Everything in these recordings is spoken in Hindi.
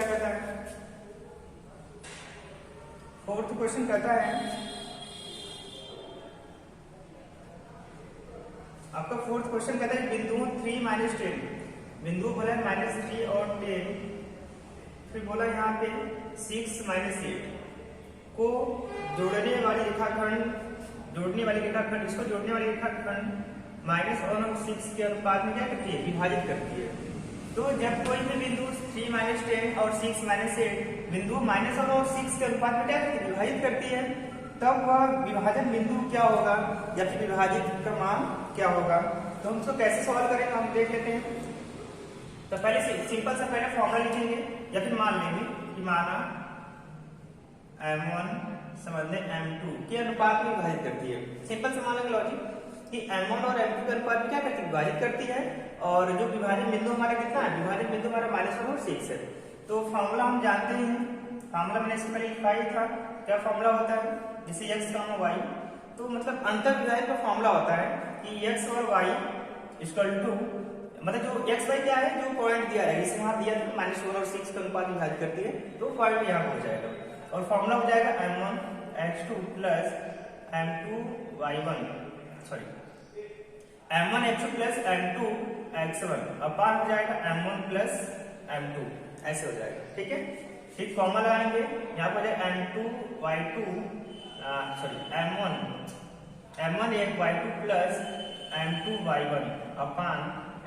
क्या कहता है, फोर्थ क्वेश्चन कहता है आपका फोर्थ क्वेश्चन कहता है बिंदुओं 3 माइनस 10, बिंदु बोला है -3 और 10, फिर बोला यहाँ पे 6 माइनस 8 को जोड़ने वाली रेखाखंड इसको जोड़ने वाली रेखाखंड -1 और 6 के अनुपात में क्या करती है, विभाजित करती है। तो जब कोई भी बिंदु 3 माइनस 10 और 6 माइनस 8 बिंदु -1 और 6 के अनुपात में क्या करती है, विभाजित करती है, तब वह विभाजन बिंदु क्या होगा या फिर विभाजित का मान क्या होगा। तो हम इसको कैसे सॉल्व करेंगे हम देख लेते हैं। तो पहले सिंपल सा पहले फॉर्मूला लिखेंगे या फिर मान लेंगे कि माना M1 समझने M2 के अनुपात में विभाजित करती है। सिंपल से मान लेंगे लॉजिक कि M1 और M2 के अनुपात में क्या करती है, विभाजित करती है। और जो विभाजन बिंदु हमारा कितना है, विभाजन बिंदु हमारा -1 और 6 है। तो फॉर्मूला हम जानते हैं, फॉर्मूला मैंने इससे पहले लिखा ही था। क्या फॉर्मूला होता है, जैसे x y, तो मतलब अंतर विभाजन का फॉर्मूला होता है कि x और y इक्वल टू, मतलब जो x y क्या है, जो पॉइंट दिया है, इसे वहां दिया था -1 और 6 के अनुपात में विभाजित करती है, तो पॉइंट यहाँ हो जाएगा। और फॉर्मूला हो जाएगा M1 x2 plus M2 y1, sorry M1 x2 plus M2 x1 अपान हो जाएगा M1 प्लस M2, ऐसे हो जाएगा। ठीक है, ठीक फॉर्मूला लगाएंगे, यहाँ पर M2 y2 sorry M1 y2 plus M2 y1 अपान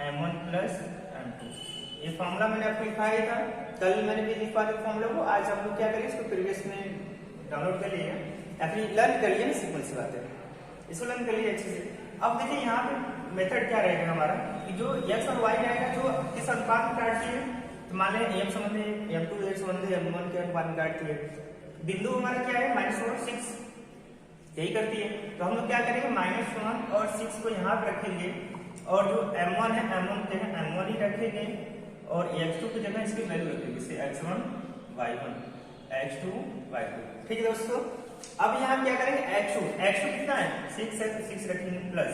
M1 प्लस M2। ये फॉर्मूला मैंने आपको लिखाया था, कल मैंने भी लिखवा दिया फॉर्मूला को। आज हम लोग क्या करेंगे, इसको प्रीवियस में डाउनलोड कर लिए या फिर लर्न कर लिए ना, सिंपल सी बात है, इसको लर्न कर लिए अच्छे से। अब देखिए यहाँ पे मेथड क्या रहेगा हमारा कि जो x और y रहेगा जो किस अनुपात में काटती है, तो मान लें m संबंध है m2 x संबंध है m1 के अनुपात में काटती है। बिंदु हमारा क्या है, -1 और 6 यही करती है। तो हम लोग क्या करेंगे, -1 और 6 को यहाँ पे रखेंगे और जो M1 है M1 की जगह M1 ही रखेंगे और x2 की जगह इसकी वैल्यू रखेंगे, जैसे x1 y1 x2 y2। ठीक है दोस्तों, अब यहाँ क्या करेंगे, x2 कितना है, 6 है तो 6 रखेंगे प्लस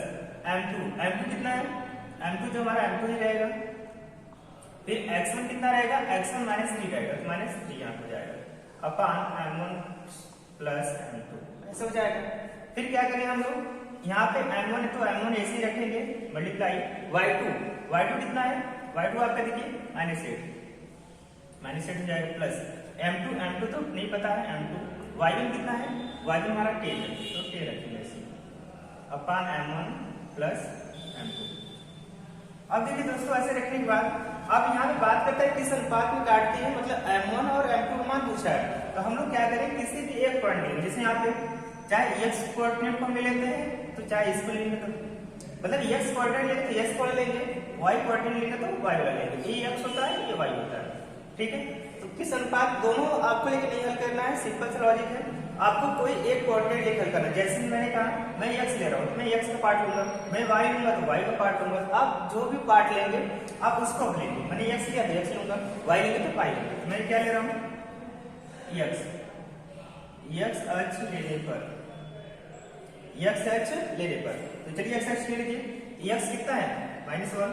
M2 कितना है, M2 जो हमारा M2 ही रहेगा। फिर x1 कितना रहेगा, x1 -3 रहेगा, तो -3 यहाँ हो जाएगा अपान M1 प्लस M2, ऐसा हो जाएगा। फिर क्या करेंगे हम लोग, यहाँ पे M1 है तो M1 ऐसे ही रखेंगे मल्टीप्लाई y2 कितना है, y2 आपका देखिए -8 हो जाएगा प्लस M2 तो नहीं पता है M2, y1 कितना है, y1 हमारा 10 है तो 10 रखेंगे ऐसे अपान M1 प्लस M2। अब देखिए दोस्तों, ऐसे रखने के बाद अब यहाँ पे बात करते हैं किस अनुपात में काटती है, मतलब M1 और M2 का मान पूछा है। तो हम लोग क्या करें, किसी भी एक पॉइंट लेंगे, जैसे यहाँ पे चाहे x कोऑर्डिनेट को ले लेते हैं तो चाहे इसको लेंगे, तो मतलब x कोऑर्डिनेट लेंगे तो x को लेंगे, y कोऑर्डिनेट लेंगे तो y वाला लेंगे, ये x होता है ये y होता है। ठीक है, तो किस अनुपात, दोनों आपको लेके नहीं हल करना है, सिंपल सा लॉजिक है। आपको कोई एक कोऑर्डिनेट लेकर हल करना है। जैसे मैंने कहा मैं x ले रहा हूँ तो मैं x का पार्ट लूंगा, मैं y लूंगा तो y का पार्ट लूंगा। आप जो भी पार्ट लेंगे आप उसको लेंगे, मैंने x लिया तो x लूंगा, y लेंगे तो y लेंगे। तो मैं क्या ले रहा हूँ, x अक्ष लेने पर, x अक्ष लेने पर, तो चलिए x अक्ष ले लीजिए। x कितना है, -1,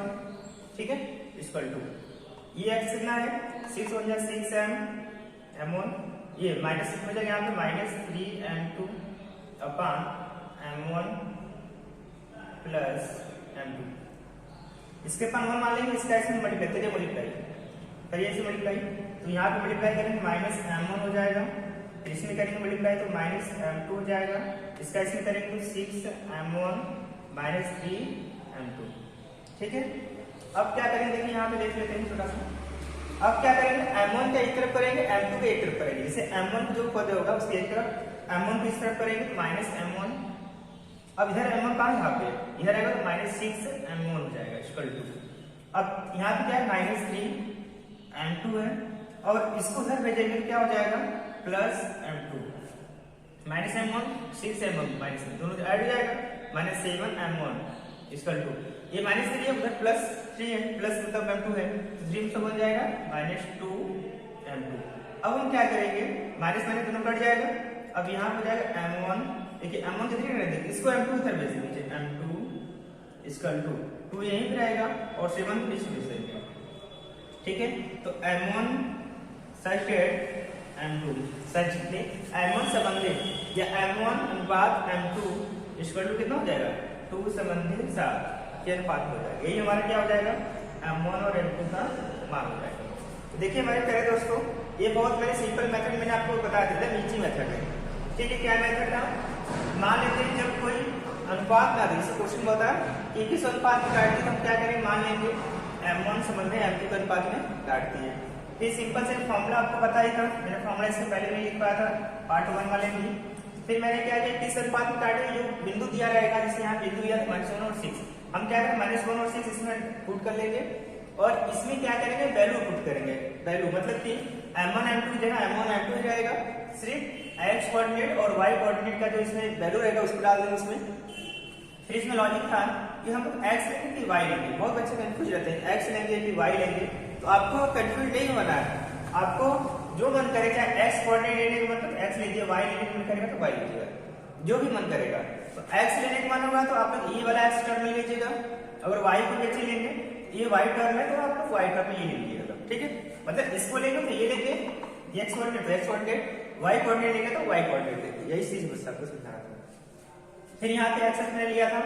ठीक है, इक्वल टू ये x कितना है, 6 हो जाए 6 M1, ये -6 हो जाएगा यहाँ पे -3 M2 अपान M1 प्लस M2। इसके अपन 1 मान लेंगे, इसका इसमें मल्टीप्लाई करिए, करिए इसे मल्टीप्लाई, तो यहाँ पे मल्टीप्लाई करेंगे -M1 हो जाएगा, फिर इसमें करेंगे मल्टीप्लाई तो -M2 हो जाएगा, इसका इसमें करेंगे तो 6 M1 -3 M2। ठीक है, अब क्या करेंगे, देखिए यहाँ पे देख लेते हैं थोड़ा सा। अब क्या करेंगे, M1 का एक तरफ करेंगे, M2 का एक तरफ करेंगे। जैसे M1 जो पद होगा उसके एक तरफ M1 को इस तरफ करेंगे तो -M1, अब इधर M1 कहाँ है, यहाँ पे इधर आएगा तो -6 M1 हो जाएगा इक्वल टू, अब यहाँ पे क्या है -3 M2 है और इसको उधर भेजेंगे क्या हो जाएगा plus M2, -M1 6 M1 minus दोनों ऐड हो जाएगा, -7 M1 इक्वल टू, ये -3 है उधर +3 है, प्लस मतलब M2 है, 3 से बन जाएगा -2 M2। अब हम क्या करेंगे, माइनस माइनस दोनों कट जाएगा, अब यहाँ हो जाएगा M1, देखिए M1 कितनी रहेगी, इसको M2 इधर भेज दीजिए, M2 इक्वल टू 2 यहीं पे रहेगा और 7 बीच में भेज देंगे। ठीक है, तो M1 सच m2 सच m1 संबंधित या m1 अनुपात m2 इक्वल टू कितना हो जाएगा 2 संबंधित 7 के अनुपात हो जाएगा। यही हमारा क्या हो जाएगा m1 और m2 का मान हो जाएगा। तो देखिए हमारे प्यारे दोस्तों, ये बहुत मैंने सिंपल मेथड मैंने आपको बता दिया था, नीची मेथड है। ठीक है, क्या मेथड था, मान लेते हैं जब कोई अनुपात ना दे, क्वेश्चन बता कि किस अनुपात में काटती है, हम क्या करेंगे, मान लेंगे m1 संबंधित m2 के अनुपात में काटती है। फिर सिंपल से फॉर्मूला आपको पता ही था, मैंने फॉर्मूला इससे पहले में लिख पाया था पार्ट 1 वाले में। फिर मैंने क्या किया, किस अनुपात में काटे, जो बिंदु दिया रहेगा, जैसे यहाँ बिंदु दिया -1 और 6, हम क्या करेंगे -1 और 6 इसमें पुट कर लेंगे और इसमें क्या करेंगे वैल्यू पुट करेंगे। वैल्यू मतलब कि m1 m2 की जगह m1 m2 ही रहेगा, सिर्फ x कोऑर्डिनेट और y कोऑर्डिनेट का जो इसमें वैल्यू रहेगा उसको डाल देंगे उसमें। फिर इसमें लॉजिक था कि हम x लेंगे कि y लेंगे, बहुत बच्चे कंफ्यूज रहते हैं x लेंगे कि y लेंगे, तो आपको कंफ्यूज नहीं होना है, आपको जो मन करे, चाहे x कोऑर्डिनेट लेने का मतलब x लीजिए, y लेने का मन करेगा तो y लीजिएगा, जो भी मन करेगा। तो x लेने का मन होगा तो आप लोग ये वाला x टर्म ले लीजिएगा, अगर y को नीचे लेंगे ये y टर्म है तो आप लोग y टर्म में ये ले लीजिएगा। ठीक है, मतलब इसको लेंगे तो ये लेंगे x कोऑर्डिनेट तो x कोऑर्डिनेट, y कोऑर्डिनेट लेंगे तो y कोऑर्डिनेट लेंगे, यही चीज बस आपको समझाना था। फिर यहाँ पे एक्सेस मैंने लिया था,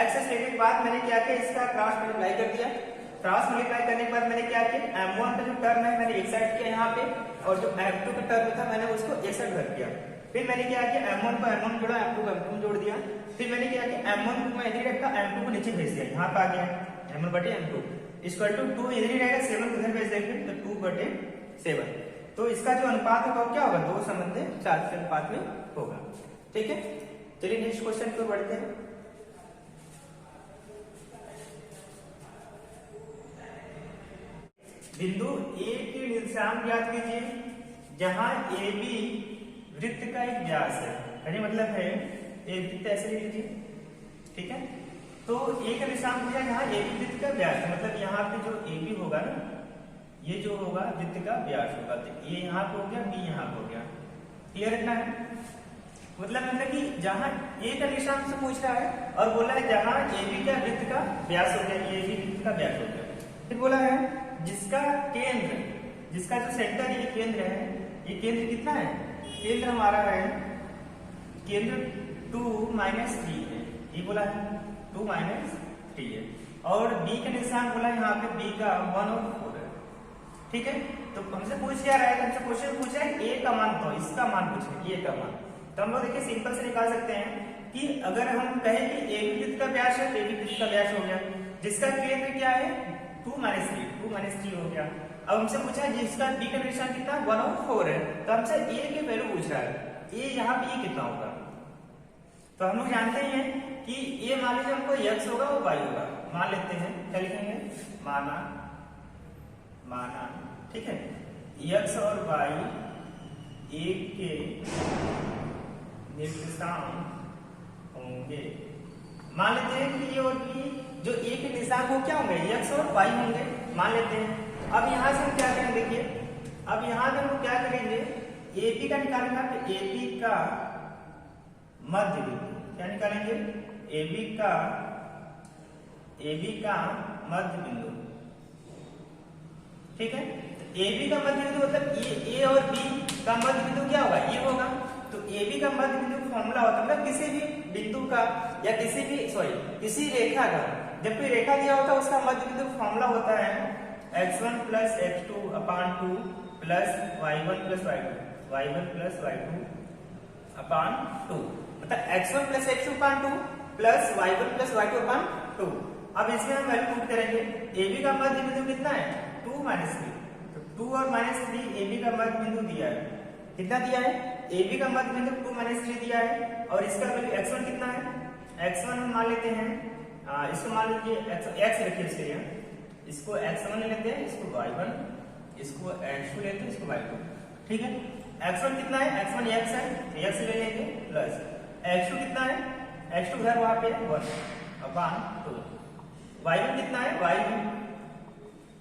एक्सेस लेने के बाद मैंने क्या किया, इसका क्रॉस मल्टीप्लाई कर दिया। क्रॉस मल्टीप्लाई करने के बाद मैंने क्या किया, m1 का जो टर्म है मैंने एक साइड किया यहाँ पे, और जो m2 का टर्म था मैंने उसको एक साइड रख दिया। फिर मैंने क्या किया, m1 को m1 जोड़ा, m2 को m2 जोड़ दिया। फिर मैंने क्या किया, m1 को मैं इधर रखा, m2 को नीचे भेज दिया, यहाँ पे आ गया m1/m2 इक्वल टू 2 इधर ही रहेगा, 7 को इधर भेज देंगे तो 2/7। तो इसका जो अनुपात होगा क्या होगा, 2 संबंधित 4 के अनुपात में होगा। ठीक है, चलिए नेक्स्ट क्वेश्चन पे बढ़ते हैं। बिंदु A के निर्देशांक ज्ञात कीजिए जहां AB वृत्त का एक व्यास है, यानी मतलब है एक वृत्त ऐसे ले लीजिए। ठीक है, तो A का निर्देशांक दिया जहां AB वृत्त का व्यास है, मतलब यहाँ पे जो AB होगा ना, ये जो होगा वृत्त का व्यास होगा, तो A यहाँ पे हो गया, B यहाँ पे हो गया। क्लियर रखना है, मतलब कि जहां A का निशान से पूछ रहा है और बोला है जहां AB का वृत्त का व्यास हो गया, AB वृत्त का व्यास हो गया। फिर बोला है जिसका केंद्र, जिसका जो सेंटर ये केंद्र है, ये केंद्र कितना है, केंद्र हमारा है केंद्र 2-3 है, ये बोला है 2-3 है, और B का निशान बोला है यहाँ पे B का 1 और 4 है। ठीक है, तो हमसे पूछ क्या रहा है, हमसे क्वेश्चन पूछ रहा है A का मान, तो इसका मान पूछ रहे हैं, A का मान। तो हम लोग देखिए सिंपल से निकाल सकते हैं कि अगर हम कहें कि AB वृत्त का व्यास है, AB वृत्त का व्यास हो गया, जिसका केंद्र क्या है 2-3 हो गया। अब हमसे पूछा है जिसका B का निशान कितना 1 और 4 है, तो हमसे A की वैल्यू पूछ रहा है, A यहाँ पे कितना होगा। तो हम लोग जानते हैं कि A मान लीजिए हमको x होगा और y होगा, मान लेते हैं, क्या लिखेंगे, माना। ठीक है, x और y एक के निर्देशांक होंगे। मान लेते हैं कि ये और B जो A के निर्देशांक वो क्या होंगे, x और y होंगे, मान लेते हैं। अब यहाँ से हम क्या करेंगे, देखिए अब यहाँ पे हम क्या करेंगे, AB का निकालेंगे, AB का मध्य बिंदु, क्या निकालेंगे, AB का मध्य बिंदु। ठीक है, AB का मध्य बिंदु मतलब A और B का मध्य बिंदु क्या होगा, ये होगा। तो AB का मध्य बिंदु फॉर्मूला होता है, मतलब किसी भी बिंदु का या किसी रेखा का, जब कोई रेखा दिया होता है उसका मध्य बिंदु फॉर्मूला होता है x1 + x2/2 + y1 + y2 /2, मतलब x1 + x2/2 + y1 + y2/2। अब इसमें हम वैल्यू पुट करेंगे, AB का मध्य बिंदु कितना है 2-3, तो 2 और -3 AB का मध्य बिंदु दिया है, कितना दिया है, AB का मध्य बिंदु 2-3 दिया है, और इसका वैल्यू x1 कितना है, x1 हम मान लेते हैं, इसको मान लीजिए x रखिए इसके लिए, इसको x1 लेते हैं, इसको y1, इसको x2 लेते हैं, इसको y2। ठीक है, x1 कितना है, x1 x है, x ले लेंगे, प्लस x2 कितना है, x2 घर वहां पे 1/2, y1 कितना है,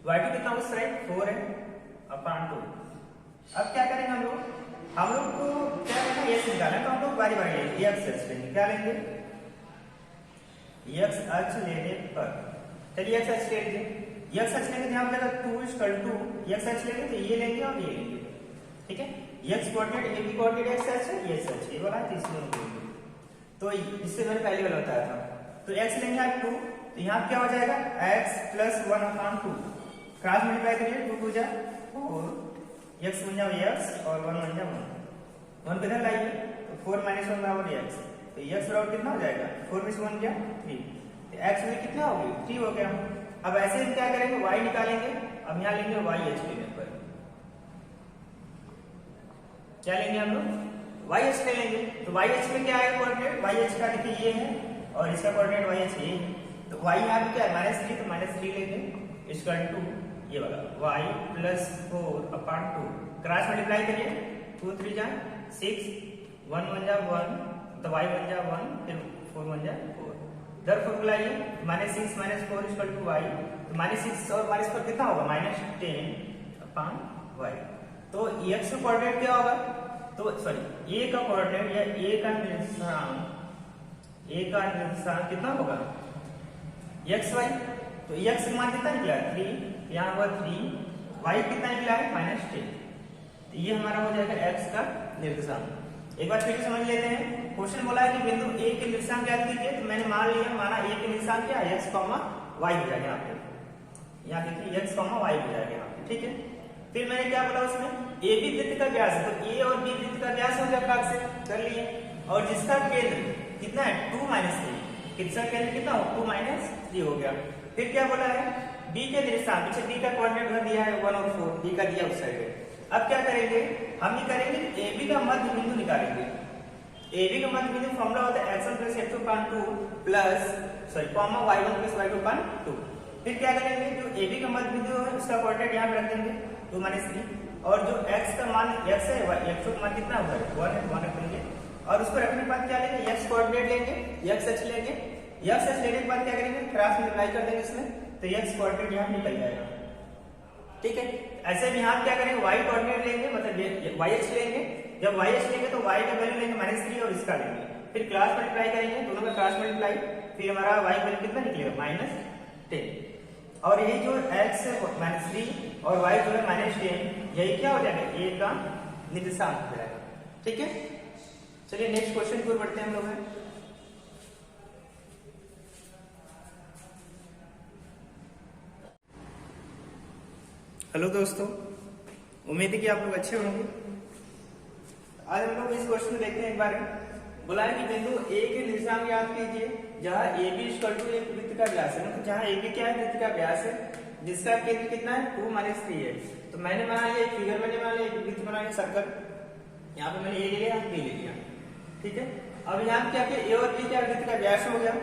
y2 कितना उस साइड 4 है 2। अब क्या करेंगे हम लोग को क्या करना है, x निकालना है, तो हम लोग बारी लेंगे, x अक्ष लेंगे, क्या लेंगे, x अक्ष लेने पर, चलिए x अक्ष ले लीजिए, x अक्ष लेंगे, ध्यान देगा 2 = 2, x अक्ष लेंगे तो ये लेंगे और ये लेंगे, ठीक है। X coordinate A B coordinate x H है, ये सच ये वाला है, तो इसमें तो इससे मैंने पहले वाला बताया था। तो एक्स लेंगे आप 2, तो यहाँ क्या हो जाएगा x प्लस 1/2 क्रॉस मल्टीप्लाई करिए 2 2 जा और x बन जाओ x और 1 बन जाओ 1 किधर लाइए तो 4 - 1 बराबर x, तो x बराबर कितना हो जाएगा 4 में से 1 गया 3, तो x में कितना हो गया 3 हो गया। अब ऐसे हम क्या करेंगे y निकालेंगे, अब यहाँ लेंगे y h लेने पर क्या लेंगे हम लोग y h ले लेंगे, तो y h में क्या आएगा कोऑर्डिनेट y h का देखिए ये है और इसका कोऑर्डिनेट y h ये है, तो y यहाँ पे क्या है -3, तो -3 लेंगे इक्वल टू ये वाला y प्लस 4/2 क्रॉस मल्टीप्लाई करिए 2 3 जा 6 1 1 जा 1, तो y बन जा 1 फिर 4 बन जा 4, इधर फॉर्मूला ये -6 - 4 इक्वल टू y, तो -6 और -4 कितना होगा -10/y, तो x का कोऑर्डिनेट क्या होगा, तो सॉरी a का कोऑर्डिनेट या a का निर्देशांक कितना होगा xy, तो x का मान कितना निकला 3, यहाँ हुआ 3, y कितना निकला है -10, तो ये हमारा हो जाएगा x का निर्देशांक। एक बार फिर समझ लेते हैं, क्वेश्चन बोला है कि बिंदु a के निर्देशांक ज्ञात कीजिए, तो मैंने माना a के निर्देशांक क्या है x, y हो जाएगा यहाँ पे, यहाँ देखिए x, y हो जाएगा यहाँ पे, ठीक है। फिर मैंने क्या बोला उसमें ए बी वृत्त का व्यास है, तो ए और बी वृत्त का व्यास हो गया भाग से कर लिए, और जिसका केंद्र कितना है 2 - 3, किसका केंद्र कितना हो 2 - 3 हो गया। फिर क्या बोला है बी के निर्देशांक, पीछे बी का कोऑर्डिनेट उधर दिया है 1 और 4, बी का दिया उस साइड है। अब क्या करेंगे हम ये करेंगे ए बी का मध्य बिंदु निकालेंगे, ए बी का मध्य बिंदु फॉर्मूला होता है x1 + x2/2 plus sorry comma y1 + y2/2। फिर क्या करेंगे जो ए बी का मध्य बिंदु है उसका कोऑर्डिनेट यहाँ पे रख देंगे 2 - 3, और जो x का मान x है x का मान कितना होगा 1 है 1 रख लेंगे, और उसको रखने के बाद क्या लेंगे x कोऑर्डिनेट लेंगे x h लेंगे, x h लेने के बाद क्या करेंगे क्रॉस मल्टीप्लाई कर देंगे इसमें, तो x कोऑर्डिनेट यहाँ निकल जाएगा, ठीक है। ऐसे भी यहाँ क्या करेंगे y कोऑर्डिनेट लेंगे, मतलब y h लेंगे, जब y h लेंगे तो y का वैल्यू लेंगे -3 और इसका लेंगे, फिर क्रॉस मल्टीप्लाई करेंगे, दोनों का क्रॉस मल्टीप्लाई, फिर हमारा y वैल्यू कितना निकलेगा -10, और ये जो x है -3 और y जो है -10, यही क्या हो जाएगा a का निर्देशांक हो जाएगा, ठीक है। चलिए नेक्स्ट क्वेश्चन की ओर बढ़ते हैं हम लोग। हेलो दोस्तों, उम्मीद है कि आप लोग अच्छे होंगे। आज हम लोग इस क्वेश्चन देखते हैं एक बार। बोला है कि बिंदु ए के निर्देशांक याद कीजिए जहां ए बी = एक वृत्त का व्यास है, मतलब जहां ए बी क्या है वृत्त का व्यास है, जिसका केंद्र कितना है 2 - 3 है। तो मैंने बना लिया एक फिगर, मैंने बना लिया एक वृत्त, बना लिया सर्कल, यहाँ पे मैंने ए ले लिया बी ले लिया, ठीक है। अब यहाँ क्या किया ए और बी क्या वृत्त का व्यास हो गया।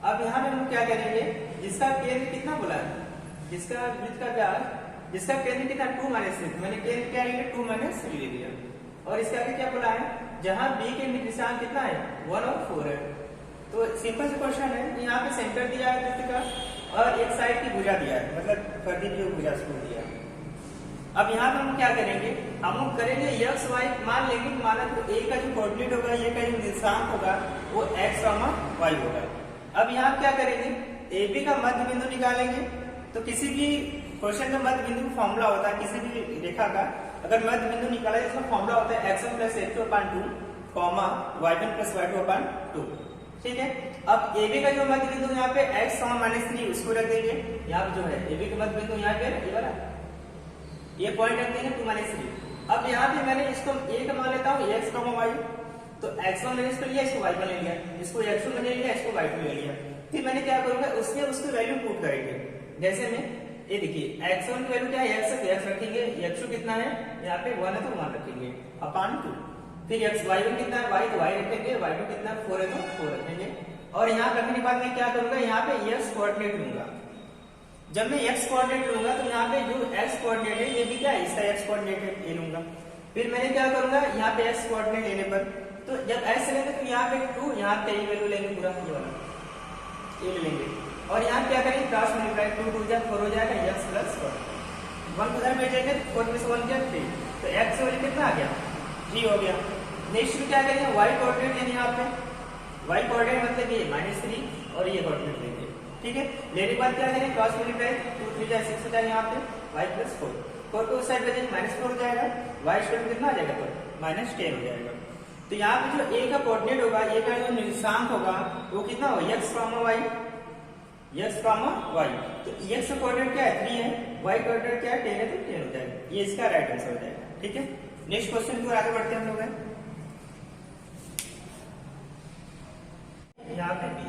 अब यहाँ पे हम क्या करेंगे जिसका केंद्र कितना बोला है, जिसका वृत्त का व्यास जिसका केंद्र कितना 2 - 3, मैंने केंद्र क्या लिया 2 - 3 ले लिया, और इसका आगे क्या बोला है जहां बी के निर्देशांक कितना है 1 और 4 है। तो सिंपल सा क्वेश्चन है, यहाँ पे सेंटर दिया है वृत्त का और एक साइड की भुजा दिया है, मतलब कर्दी की भुजा उसको दिया है। अब यहाँ पे हम क्या करेंगे हम करेंगे x y मान लेंगे, माना तो a का जो कोऑर्डिनेट होगा ये का जो निर्देशांक होगा वो x, y होगा। अब यहाँ क्या करेंगे ए बी का मध्य बिंदु निकालेंगे, तो किसी भी क्वेश्चन का मध्य बिंदु फॉर्मूला होता है, किसी भी रेखा का अगर मध्य बिंदु निकाला इसका फॉर्मूला होता है x1 + x2/2 y1 + y2/2, ठीक है। अब ए बी का जो मध्य बिंदु यहाँ पे x, -3 उसको रख देंगे, यहाँ पे जो है ए बी का मध्य बिंदु यहाँ पे ये वाला ये पॉइंट रख देंगे 2 - 3। अब यहाँ पे मैंने इसको a का मान लेता हूँ x, y, तो x1 मैंने इसको लिया, इसको y1 ले लिया, इसको x2 मैंने लिया, इसको y2 ले लिया। फिर मैंने क्या करूंगा उसमें उसकी वैल्यू पुट करेंगे, जैसे में ये देखिए x1 की वैल्यू क्या है x है, तो x रखेंगे, x2 कितना है यहाँ पे 1 है तो 1 रखेंगे /2, फिर y1 कितना है y, तो y रखेंगे, y2 कितना है 4 है तो 4 रखेंगे, और यहाँ रखने के बाद मैं क्या करूंगा यहाँ पे x कोऑर्डिनेट लूंगा। जब मैं x कोऑर्डिनेट लूंगा तो यहाँ पे जो x कोऑर्डिनेट है ये भी क्या है इसका x कोऑर्डिनेट है ये लूंगा। फिर मैंने क्या करूंगा यहाँ पे x कोऑर्डिनेट लेने पर, तो जब x लेंगे तो यहाँ पे 2, यहाँ पे ये वैल्यू लेंगे पूरा ये वाला ये ले लेंगे, और यहाँ क्या करेंगे क्रॉस मल्टीप्लाई 2 2 जा 4 हो जाएगा x + 1 उधर भेजेंगे 4 में से 1 गया 3, तो x वैल्यू कितना आ गया 3 हो गया। नेक्स्ट में क्या करेंगे y कोऑर्डिनेट लेंगे, यहाँ पे y कोऑर्डिनेट मतलब ये -3 और ये कोऑर्डिनेट लेंगे, ठीक है। लेने के बाद क्या करेंगे क्रॉस मल्टीप्लाई 2 3 जा 6 हो जाएगा यहाँ पे y + 4, 4 को उस साइड भेजेंगे -4 हो जाएगा, y स्क्वायर कितना आ जाएगा पर -10 हो जाएगा। तो यहाँ पे जो a का कोऑर्डिनेट होगा, a का जो निर्देशांक होगा वो कितना होगा x, y, x, y। तो x का कोऑर्डिनेट क्या है 3 है, y कोऑर्डिनेट क्या है 10 है, तो 10 हो जाएगा। ये इसका राइट आंसर हो जाएगा। ठीक है, नेक्स्ट क्वेश्चन की ओर आगे बढ़ते हैं हम लोग। यहाँ पे p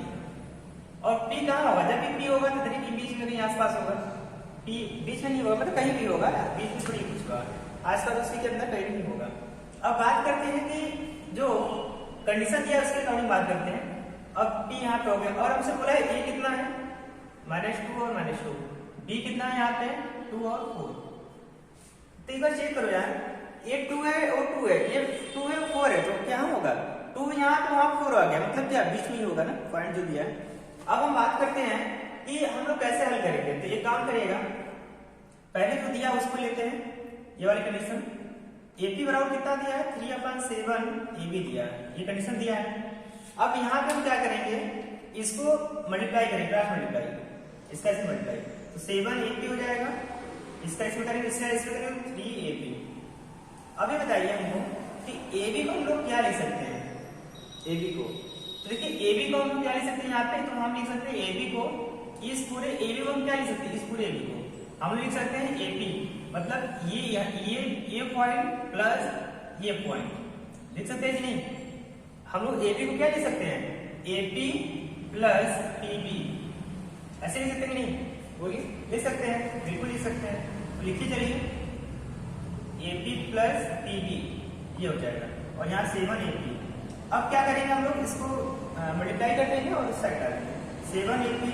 और p कहाँ होगा, जब भी p होगा तो तरीके के बीच में कहीं आसपास होगा, p बीच में नहीं होगा, मतलब कहीं भी होगा, बीच में थोड़ी कुछ होगा, आसपास उसी के अंदर कहीं नहीं होगा। अब बात करते हैं कि जो कंडीशन दिया है उसके अकॉर्डिंग बात करते हैं। अब p यहाँ पे हो गया और हमसे बोला है a कितना है -2 और -2, b कितना है यहाँ पे 2 और 4। तो एक बार चेक करो यार, ये 2 है और 2 है, ये 2 है और 4 है, तो क्या होगा 2 यहाँ तो वहां 4 आ गया, मतलब क्या बीच में ही होगा ना पॉइंट जो दिया है। अब हम बात करते हैं कि हम लोग कैसे हल करेंगे। तो ये काम करिएगा, पहले जो दिया उसको लेते हैं, ये वाली कंडीशन AP बराबर कितना दिया है 3/7 AB दिया है, ये कंडीशन दिया है। अब यहाँ पे हम क्या करेंगे, इसको मल्टीप्लाई करेंगे, क्रॉस मल्टीप्लाई, इसका इसमें मल्टीप्लाई, तो 7 AP हो जाएगा, इसका इसमें करेंगे, इसका इसमें करेंगे 3 AP। अभी बताइए हमको कि AB को हम लोग क्या लिख सकते हैं, AB को, तो देखिए AB को हम क्या लिख सकते हैं यहाँ पे, तो हम लिख सकते हैं AB को, इस पूरे AB को हम क्या लिख सकते हैं, इस पूरे AB को हम लिख सकते हैं AP, मतलब ये पॉइंट प्लस ये पॉइंट लिख सकते हैं कि नहीं। हम लोग AP को क्या लिख सकते हैं, AP प्लस PB, ऐसे लिख सकते हैं कि नहीं, बोलिए लिख सकते हैं, बिल्कुल लिख सकते हैं। तो लिखिए चलिए AP प्लस PB ये हो जाएगा, और यहाँ 7 AP। अब क्या करेंगे हम लोग, इसको मल्टीप्लाई कर देंगे और इस साइड डालेंगे 7 AP।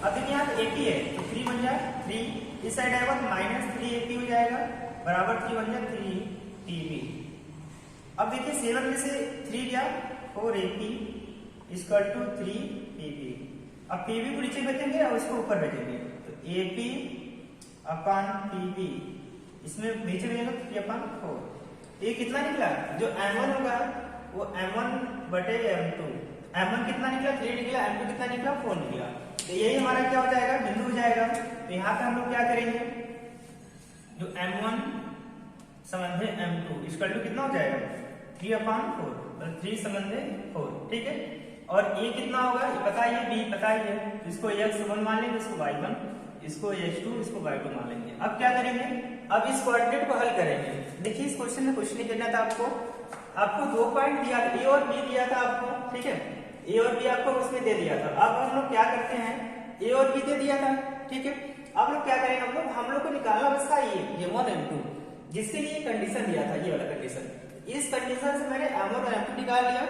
अब देखिए यहाँ पे 80 है तो 3 बन जाए 3, इस साइड आएगा तो -3 AP हो जाएगा, बराबर 3 बन जाए 3 PB। अब देखिए 7 में से 3 गया 4 AP इक्वल टू 3 PB। अब PB को नीचे भेजेंगे और उसको ऊपर भेजेंगे, तो AP अपॉन PB, इसमें नीचे भेजेंगे 3/4। ये कितना निकला, जो M1 होगा वो M1/M2, M1 कितना निकला 3 निकला, M2 कितना निकला 4 निकला। तो यही हमारा क्या हो जाएगा, बिंदु हो जाएगा। तो यहाँ पे हम लोग क्या करेंगे, जो M1 संबंधे M2 इक्वल टू कितना हो जाएगा 3/4, तो 3 संबंधे 4, ठीक है। और A कितना होगा ये पता ही है, B पता ही है, तो इसको x1 मान लेंगे, इसको y1, इसको h2, इसको y2 मान लेंगे। अब क्या करेंगे, अब इस कोऑर्डिनेट को हल करेंगे। देखिए इस क्वेश्चन में कुछ नहीं करना था आपको 2 पॉइंट दिया था, A और B दिया था आपको, ठीक है, A और B आपको उसमें दे दिया था। अब हम लोग क्या करते हैं, A और B दे दिया था, ठीक है। अब लोग क्या करेंगे, हम लोग को निकालना बस था ये M1 M2, जिसके लिए कंडीशन दिया था, ये वाला कंडीशन। इस कंडीशन से मैंने M1 और M2 निकाल लिया,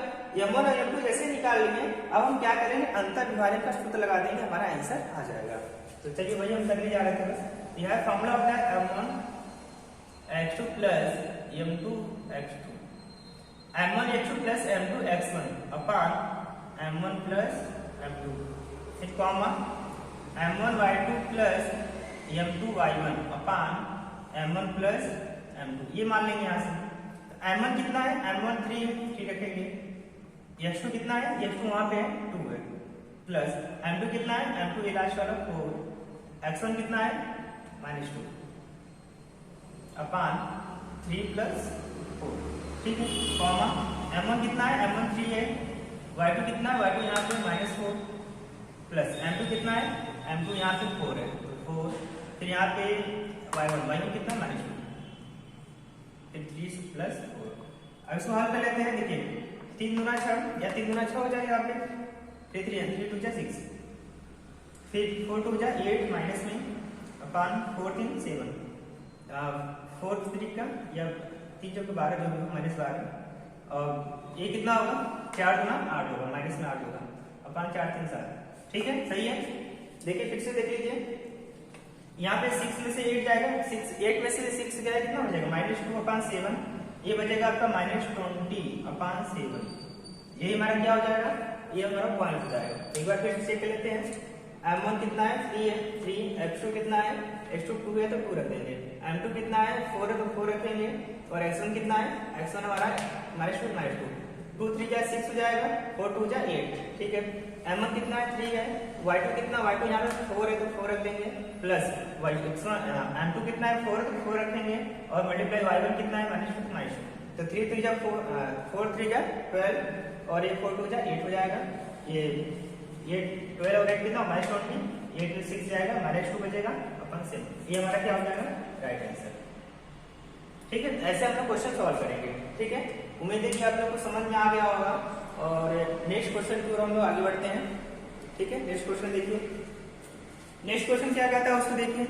M1 और M2 जैसे निकाल लिए, अब हम क्या करेंगे, अंतर विभाजन का सूत्र लगा देंगे, हमारा आंसर आ जाएगा। तो चलिए वही हम करने जा रहे थे बस। यह फॉर्मूला होता है M1 X2 plus M2 X2, M1 X2 plus M2 X1 अपान M1 प्लस M2, फिर comma M1 Y2 plus M2 Y1 अपान M1 प्लस M2, ये मान लेंगे यहाँ से। M1 कितना है, M1 3 रखेंगे, X2 कितना है, X2 वहां पे है 2 है, प्लस M2 कितना है, M2 ये लास्ट वाला 4, X1 कितना है -2 अपान 3 प्लस 4, ठीक है, कॉमा M1 कितना है, M1 3 है, Y2 कितना है, Y2 यहाँ पे -4, प्लस M2 कितना है, M2 यहाँ पे 4 है, तो 4, फिर यहाँ पे Y1 कितना -2, फिर 3 प्लस 4। अब इसको हल कर लेते हैं, देखिए 3 दूना 6 या 3 दूना 6 हो जाएगा यहाँ पे, फिर 3 2 जा 6, फिर 4 2 जा 8 माइनस में अपान 4 3 7, 4 3 का या 3 जो 12 जो भी -12, और ये कितना होगा 4 गुना 8 होगा, माइनस में 8 होगा अपान 4 3 7, ठीक है, सही है। देखिए फिर से देख लीजिए, यहाँ पे 6 में से 8 जाएगा, 8 में से 6 गया कितना हो जाएगा -2/7, ये बचेगा आपका -20/7, यही हमारा क्या हो जाएगा, ये हमारा पॉइंट हो जाएगा। एक बार फिर चेक कर लेते हैं, M1 कितना है 3 है 3, X2 कितना है, X2 2 है तो 2 रख देंगे, M2 कितना है 4 है तो 4 रखेंगे, और X1 कितना है, X1 हमारा -2 2 3 जा 6 हो जाएगा, 4 2 जा 8, ठीक है। m1 कितना है 3 है, y2 कितना, y2 यहाँ पे 4 है तो 4 रख देंगे, प्लस m2 कितना है 4 है तो 4 रखेंगे, और मल्टीप्लाई y1 कितना है -2 तो 3 3 जा 4 3 जा 12 और ये 4 2 जा 8 हो जाएगा। ये 12 और 8 कितना -20 8 में 6 जाएगा, -2 बचेगा अपन से, ये हमारा क्या हो जाएगा राइट आंसर। ठीक है, ऐसे हम लोग क्वेश्चन सॉल्व करेंगे। ठीक है, उम्मीद है कि आप लोग को समझ में आ गया होगा। और नेक्स्ट क्वेश्चन की ओर हम लोग आगे बढ़ते हैं। ठीक है, नेक्स्ट क्वेश्चन देखिए। नेक्स्ट क्वेश्चन क्या कहता है उसको देखिए।